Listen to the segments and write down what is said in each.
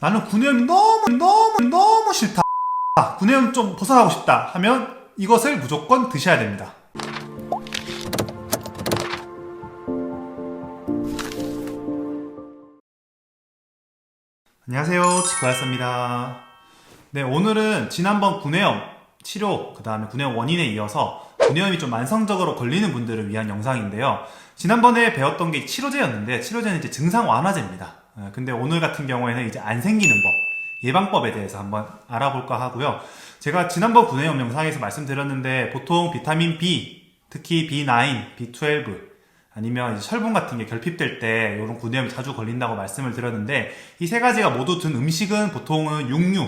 나는 구내염이 너무 싫다. 구내염 좀 벗어나고 싶다 하면 이것을 무조건 드셔야 됩니다. 안녕하세요, 치과였습니다. 네, 오늘은 지난번 구내염 치료, 그 다음에 구내염 원인에 이어서 구내염이 좀 만성적으로 걸리는 분들을 위한 영상인데요. 지난번에 배웠던 게 치료제였는데, 치료제는 이제 증상 완화제입니다. 근데 오늘 같은 경우에는 이제 안 생기는 법, 예방법에 대해서 한번 알아볼까 하고요. 제가 지난번 구내염 영상에서 말씀드렸는데, 보통 비타민 B, 특히 B9, B12, 아니면 이제 철분 같은 게 결핍될 때 이런 구내염이 자주 걸린다고 말씀을 드렸는데, 이 세 가지가 모두 든 음식은 보통은 육류,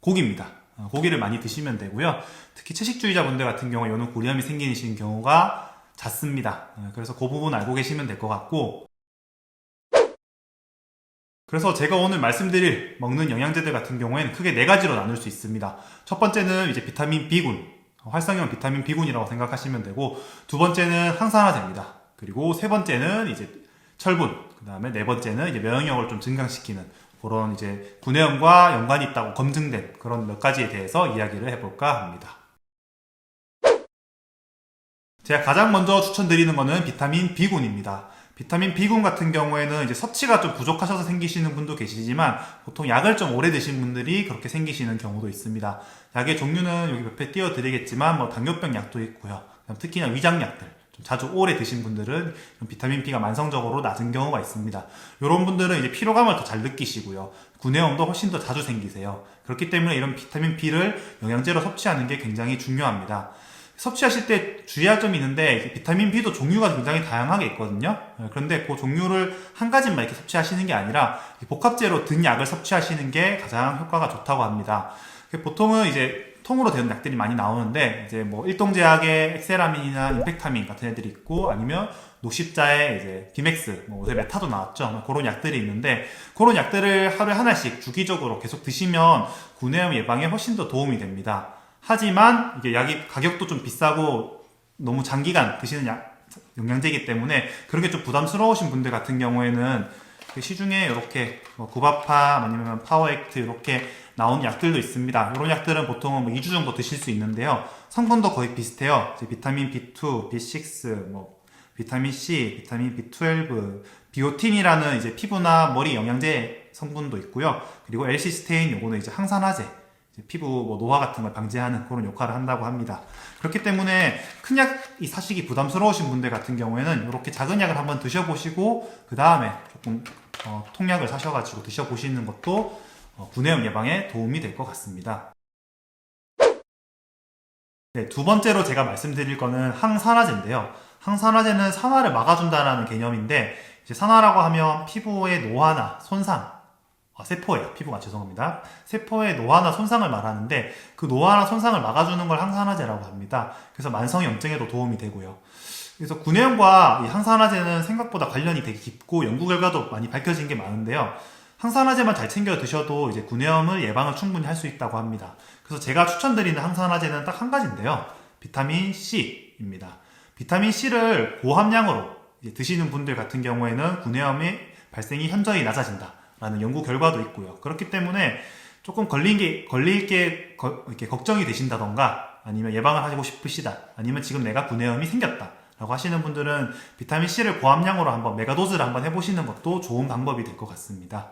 고기입니다. 고기를 많이 드시면 되고요. 특히 채식주의자분들 같은 경우에 이런 구내염이 생기시는 경우가 잦습니다. 그래서 그 부분 알고 계시면 될 것 같고, 그래서 제가 오늘 말씀드릴 먹는 영양제들 같은 경우에는 크게 네 가지로 나눌 수 있습니다. 첫 번째는 이제 비타민 B군, 활성형 비타민 B군이라고 생각하시면 되고, 두 번째는 항산화제입니다. 그리고 세 번째는 이제 철분, 그 다음에 네 번째는 이제 면역력을 좀 증강시키는 그런 이제 구내염과 연관이 있다고 검증된 그런 몇 가지에 대해서 이야기를 해볼까 합니다. 제가 가장 먼저 추천드리는 거는 비타민 B군입니다. 비타민 B군 같은 경우에는 이제 섭취가 좀 부족하셔서 생기시는 분도 계시지만, 보통 약을 좀 오래 드신 분들이 그렇게 생기시는 경우도 있습니다. 약의 종류는 여기 옆에 띄워드리겠지만, 뭐 당뇨병 약도 있고요. 특히나 위장약들, 좀 자주 오래 드신 분들은 비타민 B가 만성적으로 낮은 경우가 있습니다. 이런 분들은 이제 피로감을 더 잘 느끼시고요. 구내염도 훨씬 더 자주 생기세요. 그렇기 때문에 이런 비타민 B를 영양제로 섭취하는 게 굉장히 중요합니다. 섭취하실 때 주의할 점이 있는데, 비타민 B도 종류가 굉장히 다양하게 있거든요. 그런데 그 종류를 한 가지만 이렇게 섭취하시는 게 아니라 복합제로 든 약을 섭취하시는 게 가장 효과가 좋다고 합니다. 보통은 이제 통으로 된 약들이 많이 나오는데, 이제 뭐 일동제약의 엑세라민이나 임팩타민 같은 애들이 있고, 아니면 녹십자의 이제 비맥스, 뭐 요새 메타도 나왔죠. 그런 약들이 있는데, 그런 약들을 하루에 하나씩 주기적으로 계속 드시면 구내염 예방에 훨씬 더 도움이 됩니다. 하지만 이게 약이 가격도 좀 비싸고 너무 장기간 드시는 영양제이기 때문에 그런 게 좀 부담스러우신 분들 같은 경우에는 시중에 이렇게 구바팜 아니면 파워액트 이렇게 나온 약들도 있습니다. 이런 약들은 보통은 뭐 2주 정도 드실 수 있는데요. 성분도 거의 비슷해요. 비타민 B2, B6, 뭐 비타민 C, 비타민 B12, 비오틴이라는 이제 피부나 머리 영양제 성분도 있고요. 그리고 L시스테인, 요거는 이제 항산화제, 피부 뭐 노화 같은 걸 방지하는 그런 역할을 한다고 합니다. 그렇기 때문에 큰 약이 사시기 부담스러우신 분들 같은 경우에는 이렇게 작은 약을 한번 드셔보시고, 그 다음에 조금 통약을 사셔가지고 드셔보시는 것도 구내염 예방에 도움이 될 것 같습니다. 네, 두 번째로 제가 말씀드릴 거는 항산화제인데요. 항산화제는 산화를 막아준다는 개념인데, 이제 산화라고 하면 피부의 노화나 손상, 세포예요. 피부가, 죄송합니다. 세포의 노화나 손상을 말하는데, 그 노화나 손상을 막아주는 걸 항산화제라고 합니다. 그래서 만성염증에도 도움이 되고요. 그래서 구내염과 이 항산화제는 생각보다 관련이 되게 깊고 연구 결과도 많이 밝혀진 게 많은데요. 항산화제만 잘 챙겨 드셔도 이제 구내염을 예방을 충분히 할 수 있다고 합니다. 그래서 제가 추천드리는 항산화제는 딱 한 가지인데요. 비타민 C입니다. 비타민 C를 고함량으로 드시는 분들 같은 경우에는 구내염의 발생이 현저히 낮아진다 라는 연구 결과도 있고요. 그렇기 때문에 조금 걸릴 게 이렇게 걱정이 되신다던가, 아니면 예방을 하고 싶으시다, 아니면 지금 내가 구내염이 생겼다 라고 하시는 분들은 비타민 C를 고함량으로 한번 메가도즈를 한번 해보시는 것도 좋은 방법이 될 것 같습니다.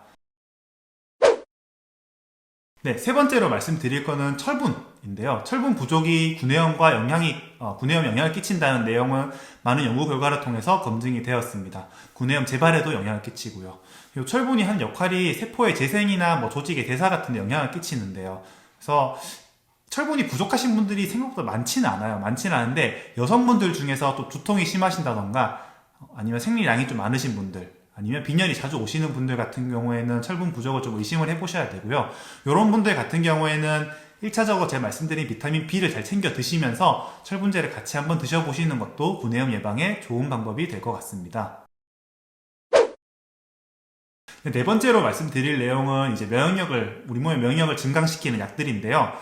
네, 세 번째로 말씀드릴 거는 철분인데요. 철분 부족이 구내염 영향을 끼친다는 내용은 많은 연구 결과를 통해서 검증이 되었습니다. 구내염 재발에도 영향을 끼치고요. 그리고 철분이 한 역할이 세포의 재생이나 뭐 조직의 대사 같은 데 영향을 끼치는데요. 그래서 철분이 부족하신 분들이 생각보다 많지는 않아요. 많지는 않은데, 여성분들 중에서 또 두통이 심하신다던가, 아니면 생리량이 좀 많으신 분들, 아니면 빈혈이 자주 오시는 분들 같은 경우에는 철분 부족을 좀 의심을 해보셔야 되고요. 이런 분들 같은 경우에는 1차적으로 제가 말씀드린 비타민 B를 잘 챙겨 드시면서 철분제를 같이 한번 드셔보시는 것도 구내염 예방에 좋은 방법이 될 것 같습니다. 네 번째로 말씀드릴 내용은 이제 우리 몸의 면역력을 증강시키는 약들인데요.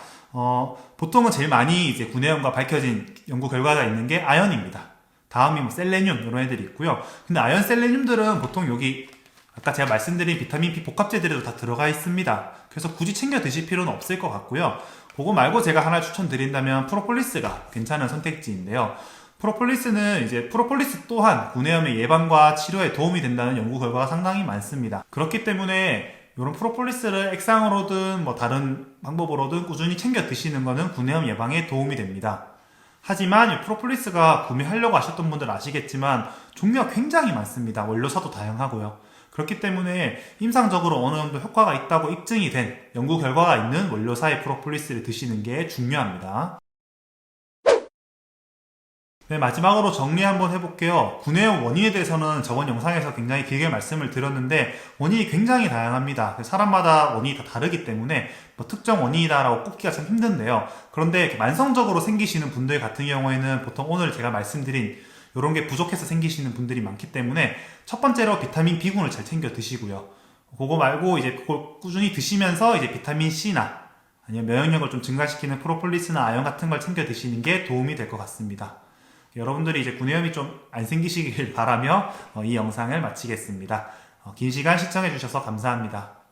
보통은 제일 많이 이제 구내염과 밝혀진 연구 결과가 있는 게 아연입니다. 다음이 뭐 셀레늄 이런 애들이 있고요. 근데 아연 셀레늄들은 보통 여기 아까 제가 말씀드린 비타민 B 복합제들에도 다 들어가 있습니다. 그래서 굳이 챙겨 드실 필요는 없을 것 같고요. 그거 말고 제가 하나 추천드린다면 프로폴리스가 괜찮은 선택지인데요. 프로폴리스 또한 구내염의 예방과 치료에 도움이 된다는 연구 결과가 상당히 많습니다. 그렇기 때문에 이런 프로폴리스를 액상으로든 뭐 다른 방법으로든 꾸준히 챙겨 드시는 것은 구내염 예방에 도움이 됩니다. 하지만 이 프로폴리스가 구매하려고 하셨던 분들 아시겠지만 종류가 굉장히 많습니다. 원료사도 다양하고요. 그렇기 때문에 임상적으로 어느 정도 효과가 있다고 입증이 된 연구 결과가 있는 원료사의 프로폴리스를 드시는 게 중요합니다. 네, 마지막으로 정리 한번 해볼게요. 구내염 원인에 대해서는 저번 영상에서 굉장히 길게 말씀을 드렸는데 원인이 굉장히 다양합니다. 사람마다 원인이 다 다르기 때문에 뭐 특정 원인이다라고 꼽기가 참 힘든데요. 그런데 만성적으로 생기시는 분들 같은 경우에는 보통 오늘 제가 말씀드린 이런 게 부족해서 생기시는 분들이 많기 때문에 첫 번째로 비타민 B군을 잘 챙겨 드시고요. 그거 말고 이제 그걸 꾸준히 드시면서 이제 비타민 C나 아니면 면역력을 좀 증가시키는 프로폴리스나 아연 같은 걸 챙겨 드시는 게 도움이 될 것 같습니다. 여러분들이 이제 구내염이 좀 안 생기시길 바라며 이 영상을 마치겠습니다. 긴 시간 시청해 주셔서 감사합니다.